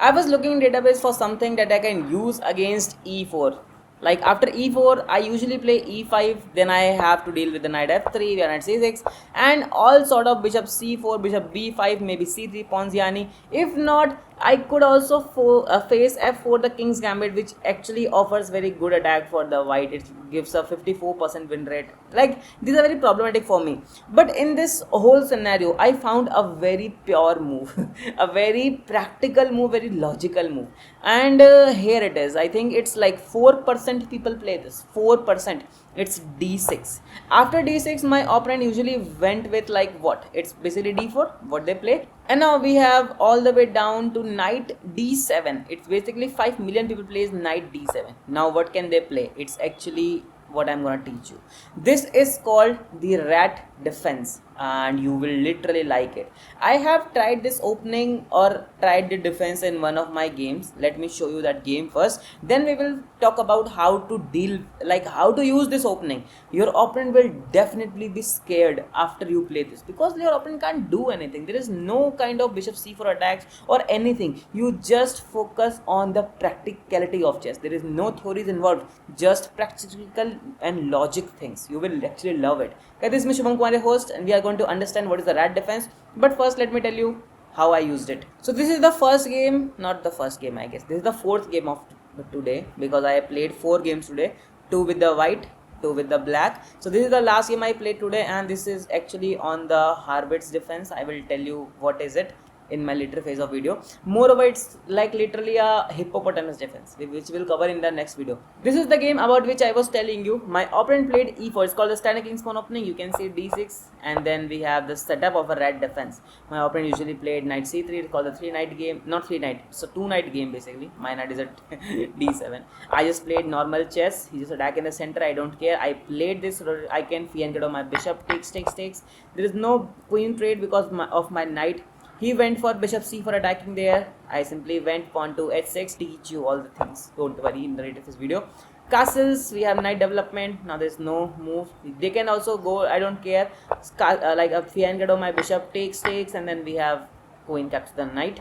I was looking in database for something that I can use against e4. Like after e4, I usually play e5, then I have to deal with the knight f3, knight c6, and all sort of bishop c4, bishop b5, maybe c3 pawns yani. If not, I could also face f4, the king's gambit, which actually offers very good attack for the white. It gives a 54% win rate. Like these are very problematic for me. But in this whole scenario, I found a very pure move, a very practical move, very logical move. And here it is. I think it's like 4% people play this. 4%. It's d6. After d6, my opponent usually went with like what? It's basically d4, what they play. And now we have all the way down to knight d7. It's basically 5 million people plays knight d7. Now what can they play? It's actually what I'm gonna teach you. This is called the rat defense, and you will literally like it. I have tried this opening or tried the defense in one of my games. Let me show you that game first, then we will talk about how to deal, like how to use this opening. Your opponent will definitely be scared after you play this, because your opponent can't do anything. There is no kind of bishop c4 attacks or anything. You just focus on the practicality of chess. There is no theories involved, just practical and logic things. You will actually love it. Okay, this is me Shubham Kumar, your host, and we are going to understand what is the rat defense. But first, let me tell you how I used it. So this is the first game, not the first game, I guess. This is the fourth game of today, because I played 4 games today, 2 with the white, 2 with the black. So this is the last game I played today, and this is actually on the Harbit's defense. I will tell you what is it in my later phase of video. Moreover, it's like literally a hippopotamus defense, which we'll cover in the next video. This is the game about which I was telling you. My opponent played e4. It's called the standard king's pawn opening. You can see d6, and then we have the setup of a rat defense. My opponent usually played knight c3. It's called the 3-knight game. Not 3-knight, so 2-knight game basically. My knight is at d7. I just played normal chess. He just attack in the center. I don't care. I played this. I can fianchetto get on my bishop takes. There is no queen trade because of my knight. He went for bishop c4 attacking there. I simply went pawn to h6. Teach you all the things. Don't worry in the later this video. Castles, we have knight development. Now there's no move. They can also go, I don't care. Like a fianchetto on my bishop takes, and then we have queen captures the knight.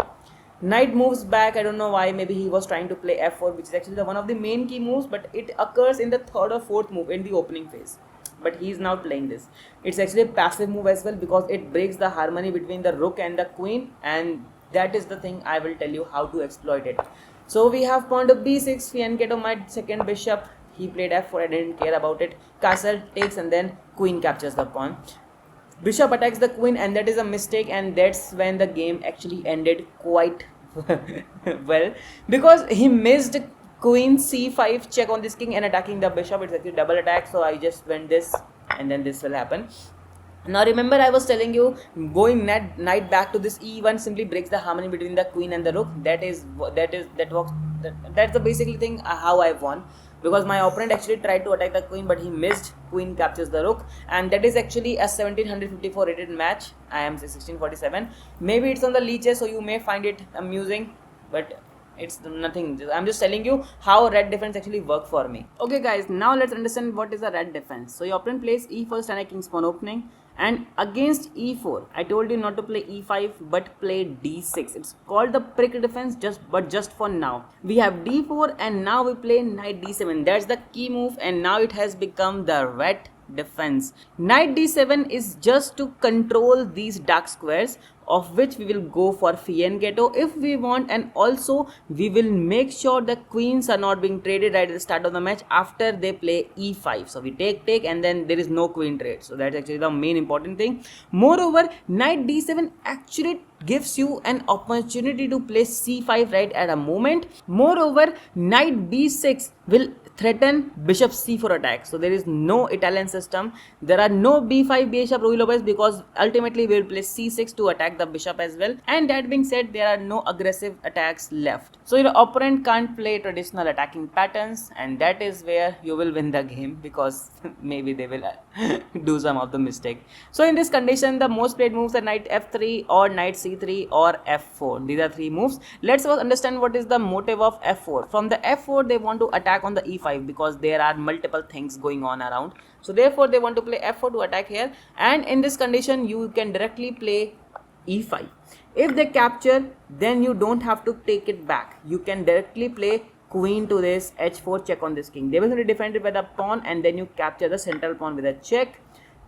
Knight moves back. I don't know why. Maybe he was trying to play f4, which is actually one of the main key moves, but it occurs in the 3rd or 4th move in the opening phase. But he is now playing this. It's actually a passive move as well, because it breaks the harmony between the rook and the queen, and that is the thing I will tell you how to exploit it. So we have pawn to b6, fianchetto my second bishop. He played f4. I didn't care about it. Castle takes, and then queen captures the pawn. Bishop attacks the queen, and that is a mistake, and that's when the game actually ended quite well, because he missed queen c5 check on this king and attacking the bishop. It's actually double attack, so I just went this, and then this will happen. Now remember, I was telling you, going knight back to this e1 simply breaks the harmony between the queen and the rook. That's the basically thing how I won, because my opponent actually tried to attack the queen, but he missed. Queen captures the rook, and that is actually a 1754 rated match. I am 1647. Maybe it's on the leeches, so you may find it amusing, but it's nothing. I'm just telling you how red defense actually worked for me. Okay guys, now let's understand what is a red defense. So your opponent plays e4 standard king's pawn opening, and against e4 I told you not to play e5 but play d6. It's called the prick defense, just for now. We have d4, and now we play knight d7. That's the key move, and now it has become the red defense. Knight d7 is just to control these dark squares, of which we will go for fianchetto if we want, and also we will make sure the queens are not being traded right at the start of the match after they play e5. So we take, and then there is no queen trade. So that's actually the main important thing. Moreover, knight d7 actually gives you an opportunity to play c5 right at a moment. Moreover, knight b6 will threaten bishop c4 attack. So there is no Italian system. There are no b5 bishop Ruy Lopez, because ultimately we will play c6 to attack the bishop as well. And that being said, there are no aggressive attacks left. So your opponent can't play traditional attacking patterns, and that is where you will win the game, because maybe they will do some of the mistake. So in this condition, the most played moves are knight f3 or knight c3 or f4. These are 3 moves. Let's first understand what is the motive of f4. From the f4, they want to attack on the e5, because there are multiple things going on around. So therefore they want to play f4 to attack here, and in this condition you can directly play e5. If they capture, then you don't have to take it back. You can directly play queen to this h4, check on this king. They will be defended by the pawn, and then you capture the central pawn with a check.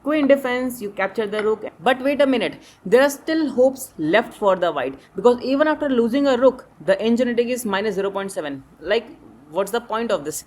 Queen defense, you capture the rook. But wait a minute, there are still hopes left for the white, because even after losing a rook, the engineering is minus 0.7. Like, what's the point of this?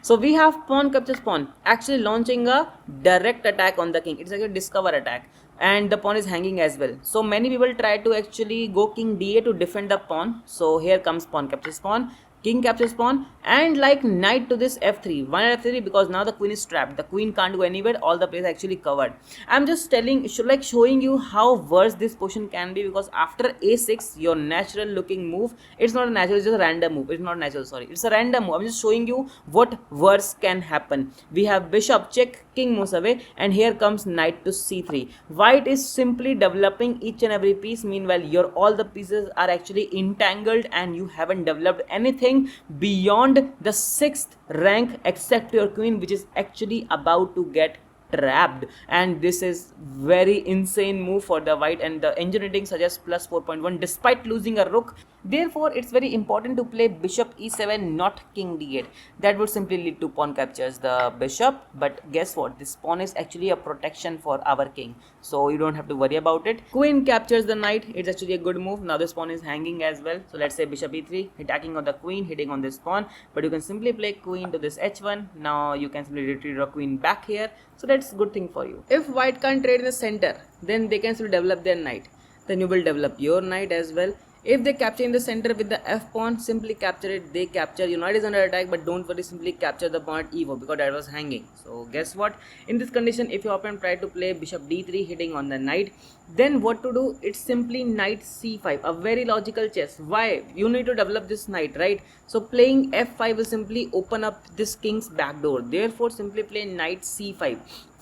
So we have pawn captures pawn, actually launching a direct attack on the king. It's like a discover attack, and the pawn is hanging as well. So many people try to actually go king da to defend the pawn. So here comes pawn captures pawn, king captures pawn, and like knight to this f3. Why not f3? Because now the queen is trapped. The queen can't go anywhere. All the place actually covered. I'm just showing you how worse this position can be, because after a6, your natural looking move, it's not a natural, it's just a random move. It's not natural, sorry, it's a random move. I'm just showing you what worse can happen. We have bishop check, king moves away, and here comes knight to c3. White is simply developing each and every piece. Meanwhile, all the pieces are actually entangled, and you haven't developed anything beyond the 6th rank except your queen, which is actually about to get trapped. And this is very insane move for the white, and the engine rating suggests plus 4.1 despite losing a rook. Therefore, it's very important to play bishop e7, not king d8. That would simply lead to pawn captures the bishop. But guess what? This pawn is actually a protection for our king, so you don't have to worry about it. Queen captures the knight. It's actually a good move. Now this pawn is hanging as well. So let's say bishop e3, attacking on the queen, hitting on this pawn. But you can simply play queen to this h1. Now you can simply retreat your queen back here. So that's a good thing for you. If white can't trade in the center, then they can still develop their knight. Then you will develop your knight as well. If they capture in the center with the f pawn, simply capture it. They capture, your knight is under attack, but don't worry, simply capture the pawn at e4 because that was hanging. So guess what? In this condition, if your opponent try to play bishop d3 hitting on the knight, then what to do? It's simply knight c5, a very logical chess. Why? You need to develop this knight, right? So playing f5 will simply open up this king's back door. Therefore, simply play knight c5.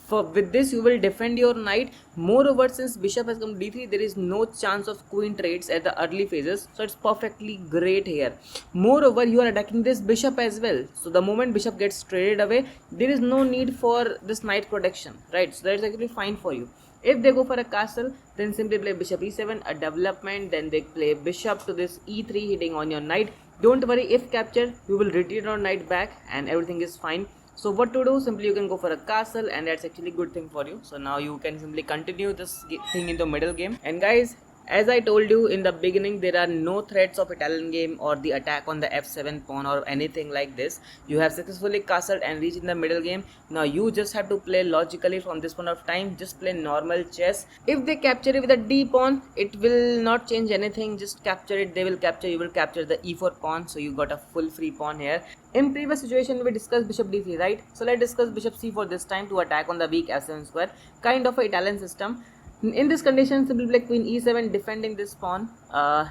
With this, you will defend your knight. Moreover, since bishop has come d3, there is no chance of queen trades at the early phases, so it's perfectly great here. Moreover, you are attacking this bishop as well, so the moment bishop gets traded away, there is no need for this knight protection, right? So that's actually fine for you. If they go for a castle, then simply play bishop e7, a development. Then they play bishop to this e3 hitting on your knight. Don't worry, if captured, you will retreat your knight back and everything is fine. So what to do? Simply you can go for a castle, and that's actually a good thing for you. So now you can simply continue this thing in the middle game. And guys, as I told you in the beginning, there are no threats of Italian game or the attack on the f7 pawn or anything like this. You have successfully castled and reached in the middle game. Now you just have to play logically from this point of time. Just play normal chess. If they capture it with a d pawn, it will not change anything. Just capture it, they will capture, you will capture the e4 pawn. So you got a full free pawn here. In previous situation, we discussed bishop d3, right? So let's discuss bishop c4 this time to attack on the weak f7 square. Kind of a Italian system. In this condition, simply play queen e7 defending this pawn.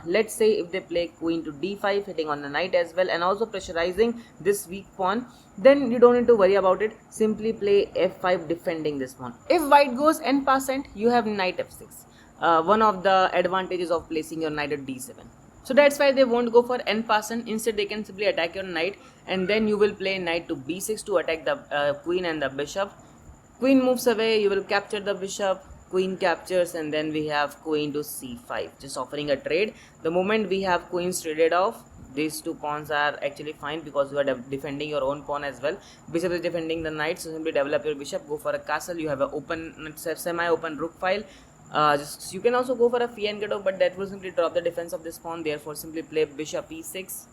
Let's say if they play queen to d5 hitting on the knight as well, and also pressurizing this weak pawn, then you don't need to worry about it. Simply play f5 defending this pawn. If white goes en passant, you have knight f6. One of the advantages of placing your knight at d7. So that's why they won't go for en passant. Instead, they can simply attack your knight, and then you will play knight to b6 to attack the queen and the bishop. Queen moves away, you will capture the bishop. Queen captures, and then we have queen to c5, just offering a trade. The moment we have queens traded off, these two pawns are actually fine because you are defending your own pawn as well. Bishop is defending the knight, so simply develop your bishop, go for a castle. You have an open, semi-open rook file. You can also go for a fianchetto, but that will simply drop the defense of this pawn. Therefore, simply play bishop e6.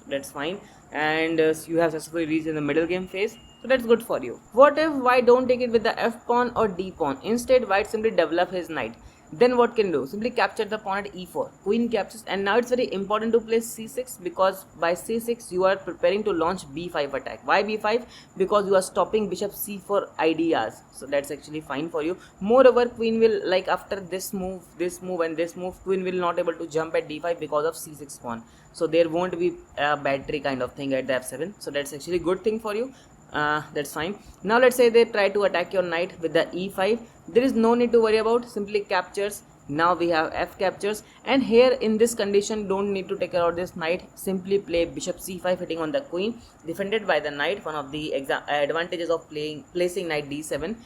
That's fine, and you have successfully reached in the middle game phase, so that's good for you. What if white don't take it with the f pawn or d pawn? Instead, white simply develop his knight. Then what can do? Simply capture the pawn at e4. Queen captures, and now it's very important to play c6 because by c6 you are preparing to launch b5 attack. Why b5? Because you are stopping bishop c4 ideas. So that's actually fine for you. Moreover, queen will, like after this move, and this move, queen will not able to jump at d5 because of c6 pawn. So there won't be a battery kind of thing at the f7. So that's actually a good thing for you. That's fine. Now let's say they try to attack your knight with the e5. There is no need to worry about, simply captures. Now we have f captures, and here in this condition don't need to take care of this knight. Simply play bishop c5 hitting on the queen, defended by the knight. One of the advantages of placing knight d7.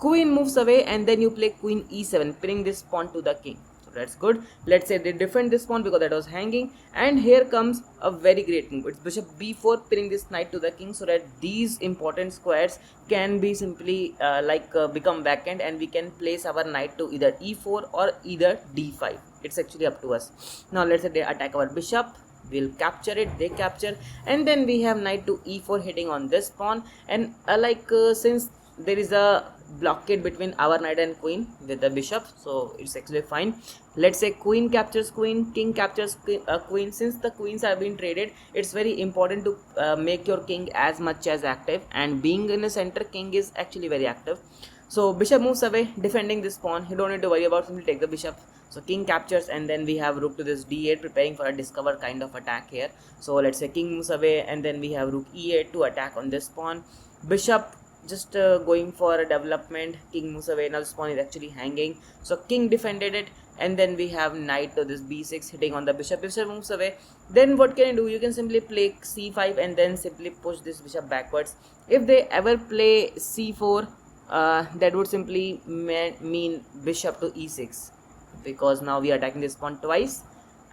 Queen moves away, and then you play queen e7, pinning this pawn to the king. So that's good. Let's say they defend this pawn because that was hanging, and here comes a very great move. It's bishop b4, pinning this knight to the king so that these important squares can be simply become vacant, and we can place our knight to either e4 or either d5. It's actually up to us. Now let's say they attack our bishop, we'll capture it, they capture, and then we have knight to e4 hitting on this pawn, and since there is a blockade between our knight and queen with the bishop, so it's actually fine. Let's say queen captures queen, king captures queen. Since the queens have been traded, it's very important to make your king as much as active, and being in the center, king is actually very active. So bishop moves away, defending this pawn. You don't need to worry about, simply take the bishop. So king captures, and then we have rook to this d8, preparing for a discover kind of attack here. So let's say king moves away, and then we have rook e8 to attack on this pawn. Bishop just going for a development, king moves away. Now this pawn is actually hanging, so king defended it, and then we have knight to this b6 hitting on the bishop. Bishop moves away, then what can you do? You can simply play c5 and then simply push this bishop backwards. If they ever play c4, that would simply mean bishop to e6, because now we are attacking this pawn twice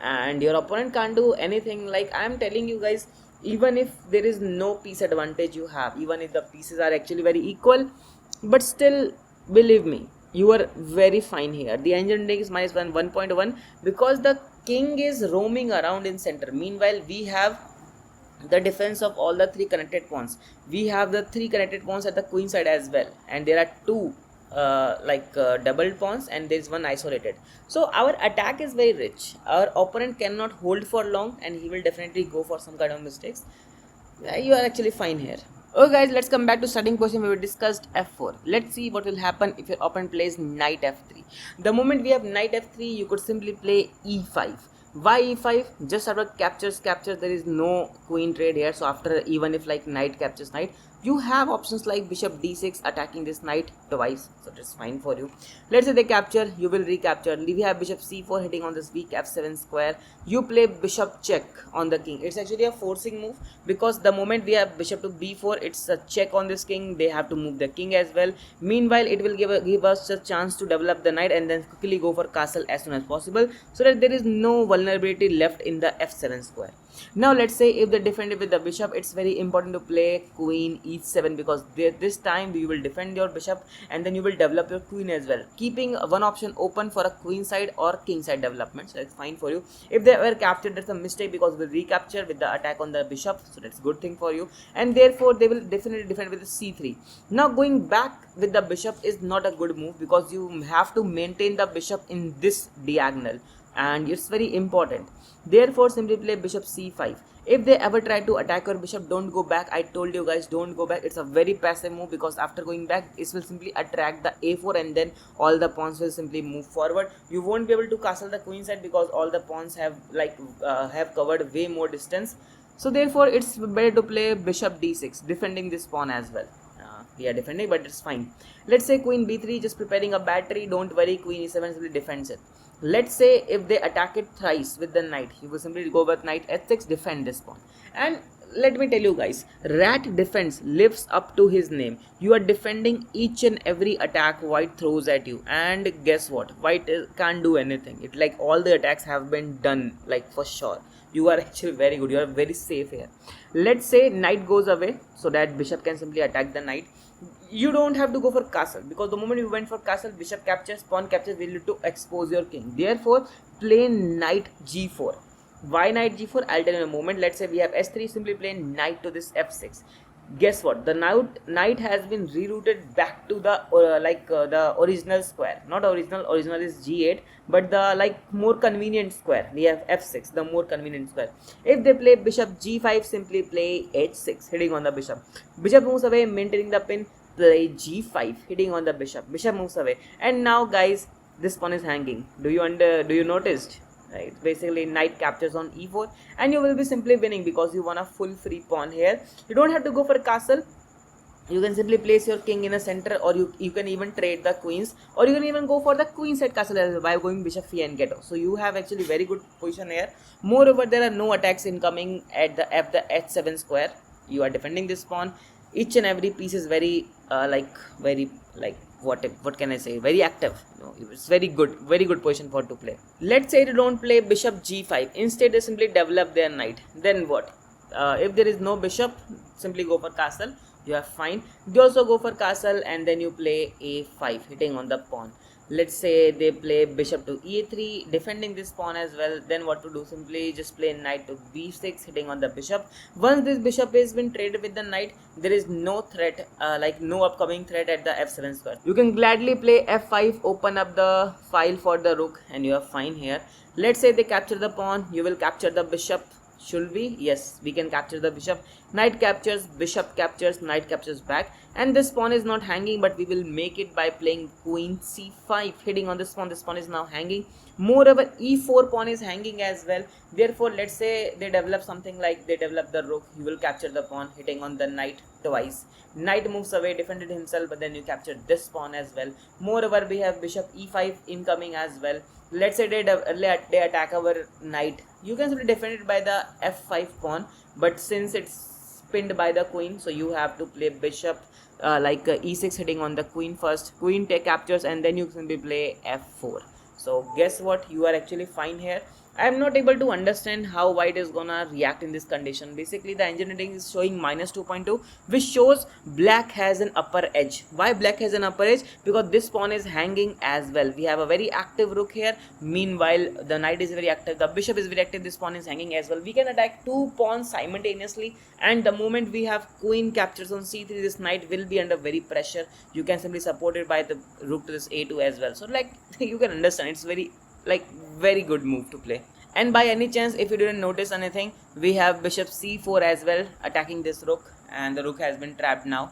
and your opponent can't do anything. Like I am telling you guys, even if there is no piece advantage you have, even if the pieces are actually very equal, but still, believe me, you are very fine here. The engine rating is -1, 1.1, because the king is roaming around in center. Meanwhile, we have the defense of all the three connected pawns. We have the three connected pawns at the queen side as well, and there are two double pawns, and there is one isolated. So our attack is very rich. Our opponent cannot hold for long, and he will definitely go for some kind of mistakes. You are actually fine here. Okay guys, let's come back to starting position where we discussed f4. Let's see what will happen if your opponent plays knight f3. The moment we have knight f3, you could simply play e5. Why e5? Just after captures, there is no queen trade here. So after, even if like knight captures knight, you have options like bishop d6 attacking this knight twice, so that's fine for you. Let's say they capture, you will recapture. We have bishop c4 hitting on this weak f7 square. You play bishop check on the king. It's actually a forcing move, because the moment we have bishop to b4, it's a check on this king. They have to move the king as well. Meanwhile, it will give us a chance to develop the knight and then quickly go for castle as soon as possible, so that there is no vulnerability left in the f7 square. Now let's say if they defend it with the bishop, it's very important to play queen e7, because this time you will defend your bishop and then you will develop your queen as well, keeping one option open for a queen side or king side development. So that's fine for you. If they were captured, that's a mistake, because we'll recapture with the attack on the bishop, so that's a good thing for you, and therefore they will definitely defend with the c3. Now going back with the bishop is not a good move, because you have to maintain the bishop in this diagonal, and it's very important. Therefore simply play bishop c5. If they ever try to attack your bishop, don't go back. I told you guys, don't go back. It's a very passive move, because after going back, it will simply attract the a4, and then all the pawns will simply move forward. You won't be able to castle the queen side, because all the pawns have have covered way more distance. So therefore it's better to play bishop d6, defending this pawn as well. We are defending, but it's fine. Let's say queen b3, just preparing a battery. Don't worry, queen e7 simply defends it. Let's say if they attack it thrice with the knight, you will simply go with knight h6, defend this pawn. And let me tell you guys, rat defense lives up to his name. You are defending each and every attack white throws at you, and guess what, white can't do anything. It like all the attacks have been done, like for sure. You are actually very good, you are very safe here. Let's say knight goes away, so that bishop can simply attack the knight. You don't have to go for castle, because the moment you went for castle, bishop captures, pawn captures, will need to expose your king. Therefore play knight g4. Why knight g4? I'll tell you in a moment. Let's say we have s3, simply play knight to this f6. Guess what, the knight has been rerouted back to the the original square. Not original is g8, but the more convenient square. We have f6, the more convenient square. If they play bishop g5, simply play h6, hitting on the bishop. Bishop moves away, maintaining the pin. Play g5, hitting on the bishop. Bishop moves away, and now guys, this pawn is hanging. Do you noticed? Right, basically knight captures on e4, and you will be simply winning, because you want a full free pawn here. You don't have to go for a castle. You can simply place your king in a center, or you can even trade the queens, or you can even go for the queen side castle by going bishop and ghetto. So you have actually very good position here. Moreover, there are no attacks incoming at the h7 square. You are defending this pawn. Each and every piece is very what can I say, very active. It's very good position for to play. Let's say they don't play bishop g5, instead they simply develop their knight. Then what? If there is no bishop, simply go for castle, you are fine. They also go for castle, and then you play a5, hitting on the pawn. Let's say they play bishop to e3, defending this pawn as well. Then what to do? Simply just play knight to b6, hitting on the bishop. Once this bishop has been traded with the knight, there is no threat, like no upcoming threat at the f7 square. You can gladly play f5, open up the file for the rook, and you are fine here. Let's say they capture the pawn, you will capture the bishop. Should we? Yes, we can capture the bishop. Knight captures, bishop captures, knight captures back, and this pawn is not hanging, but we will make it by playing queen c5, hitting on this pawn. This pawn is now hanging. Moreover, e4 pawn is hanging as well. Therefore, let's say they develop something like they develop the rook, you will capture the pawn, hitting on the knight twice. Knight moves away, defended himself, but then you capture this pawn as well. Moreover, we have bishop e5 incoming as well. Let's say they attack our knight, you can simply defend it by the f5 pawn, but since it's pinned by the queen, so you have to play bishop e6, hitting on the queen first. Queen captures, and then you simply play f4. So guess what, you are actually fine here. I am not able to understand how white is gonna react in this condition. Basically, the engineering is showing -2.2, which shows black has an upper edge. Why black has an upper edge? Because this pawn is hanging as well. We have a very active rook here. Meanwhile, the knight is very active, the bishop is very active, this pawn is hanging as well. We can attack two pawns simultaneously, and the moment we have queen captures on c3, this knight will be under very pressure. You can simply support it by the rook to this a2 as well. So like you can understand, it's very good move to play. And by any chance, if you didn't notice anything, we have bishop c4 as well, attacking this rook, and the rook has been trapped now.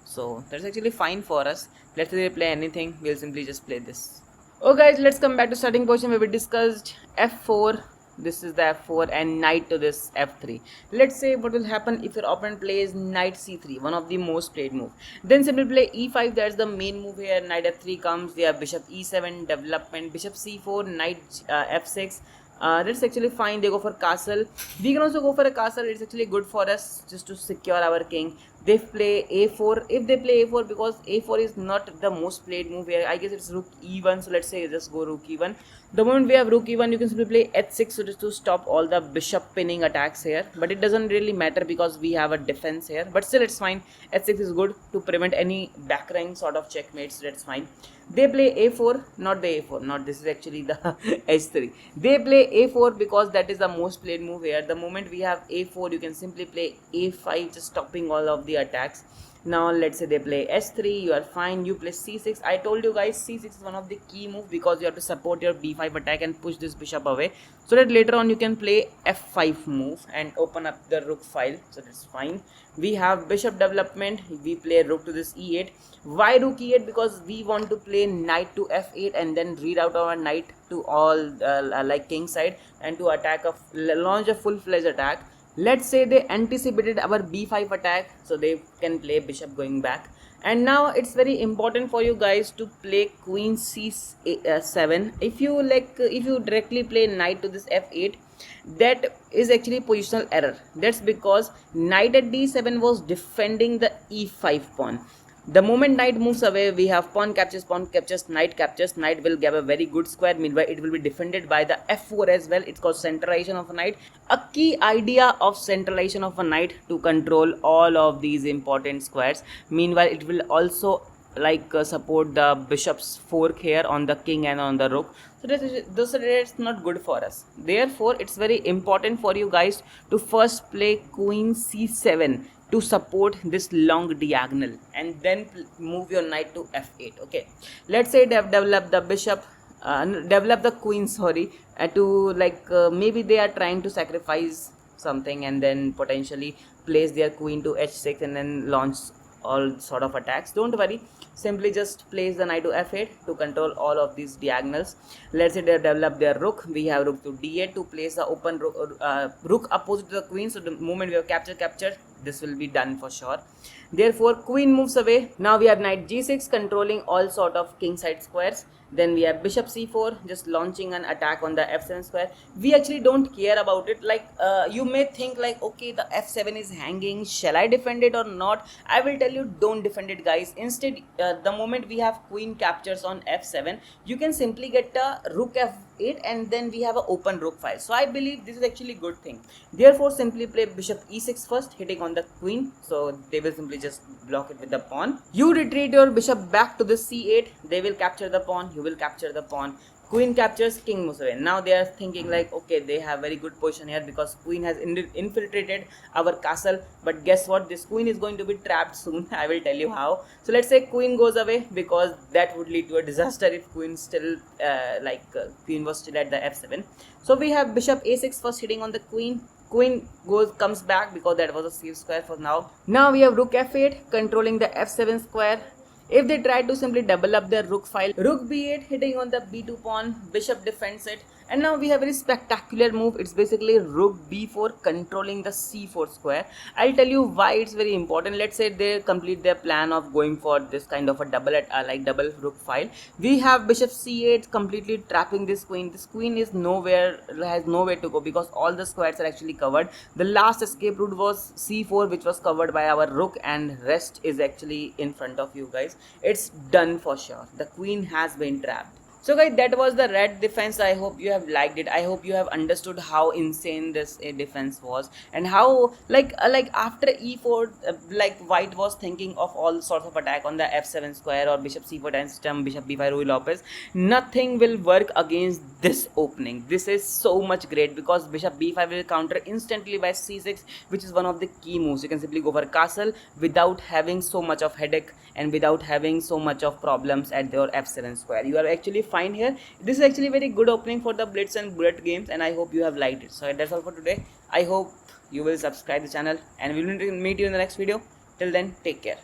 So that's actually fine for us. Let's say they play anything, we'll simply just play this. Okay guys, let's come back to starting position where we discussed f4. This is the f4 and knight to this f3. Let's say what will happen if your opponent plays knight c3, one of the most played move. Then simply play e5, that's the main move here. Knight f3 comes, we have bishop e7 development, bishop c4, knight f6. That's actually fine. They go for castle. We can also go for a castle. It's actually good for us just to secure our king. They play a4. If they play a4, because a4 is not the most played move here, I guess it's rook e1. So let's say just go rook e1. The moment we have rook e1, you can simply play h6, so just to stop all the bishop pinning attacks here. But it doesn't really matter because we have a defense here. But still, it's fine. h6 is good to prevent any back rank sort of checkmates. That's fine. They play a4, not the a4, not this is actually the h3. They play a4 because that is the most played move here. The moment we have a4, you can simply play a5, just stopping all of the attacks. Now let's say they play s3, you are fine. You play c6. I told you guys, c6 is one of the key moves because you have to support your b5 attack and push this bishop away, so that later on you can play f5 move and open up the rook file. So that's fine. We have bishop development. We play rook to this e8. Why rook e8? Because we want to play knight to f8 and then reroute our knight to all like king side, and to attack launch a full-fledged attack. Let's say they anticipated our b5 attack, so they can play bishop going back. And now it's very important for you guys to play queen c7. If you directly play knight to this f8, that is actually positional error. That's because knight at d7 was defending the e5 pawn. The moment knight moves away, we have pawn captures, knight captures. Knight will give a very good square. Meanwhile, it will be defended by the f4 as well. It's called centralization of a knight. A key idea of centralization of a knight to control all of these important squares. Meanwhile, it will also support the bishop's fork here on the king and on the rook. So that's not good for us. Therefore, it's very important for you guys to first play queen c7 to support this long diagonal, and then move your knight to f8. Okay, let's say they have developed the bishop, develop the queen, sorry, to maybe they are trying to sacrifice something and then potentially place their queen to h6 and then launch all sort of attacks. Don't worry, simply just place the knight to f8 to control all of these diagonals. Let's say they develop their rook. We have rook to d8 to place the open rook opposite to the queen. So the moment we have captured, this will be done for sure. Therefore queen moves away. Now we have knight g6 controlling all sort of king side squares. Then we have bishop c4 just launching an attack on the f7 square. We actually don't care about it. Like you may think like, okay, the f7 is hanging, shall I defend it or not? I will tell you, don't defend it, guys. Instead, the moment we have queen captures on f7, you can simply get a rook f8 and then we have an open rook file. So I believe this is actually good thing. Therefore simply play bishop e6 first, hitting on the queen, so they will simply just block it with the pawn. You retreat your bishop back to the c8, they will capture the pawn, you will capture the pawn. Queen captures, king moves away. Now they are thinking like, okay, they have very good position here because queen has infiltrated our castle. But guess what, this queen is going to be trapped soon. I will tell you how. So let's say queen goes away, because that would lead to a disaster if queen still queen was still at the f7. So we have bishop a6 first, hitting on the queen. Queen comes back because that was a safe square for now. Now we have rook f8 controlling the f7 square. If they try to simply double up their rook file, rook b8 hitting on the b2 pawn, bishop defends it. And now we have a very spectacular move. It's basically rook b4 controlling the c4 square. I'll tell you why it's very important. Let's say they complete their plan of going for this kind of a double rook file. We have bishop c8 completely trapping this queen. This queen is has nowhere to go because all the squares are actually covered. The last escape route was c4, which was covered by our rook, and rest is actually in front of you guys. It's done for sure. The queen has been trapped. So guys, that was the red defense. I hope you have liked it. I hope you have understood how insane this defense was, and how like after e4 white was thinking of all sorts of attack on the f7 square or bishop c4 and system, bishop b5 Ruy Lopez. Nothing will work against this opening. This is so much great because bishop b5 will counter instantly by c6, which is one of the key moves. You can simply go for castle without having so much of headache and without having so much of problems at your f7 square. You are actually fine here. This is actually very good opening for the blitz and bullet games, and I hope you have liked it. So that's all for today. I hope you will subscribe the channel, and we will meet you in the next video. Till then, take care.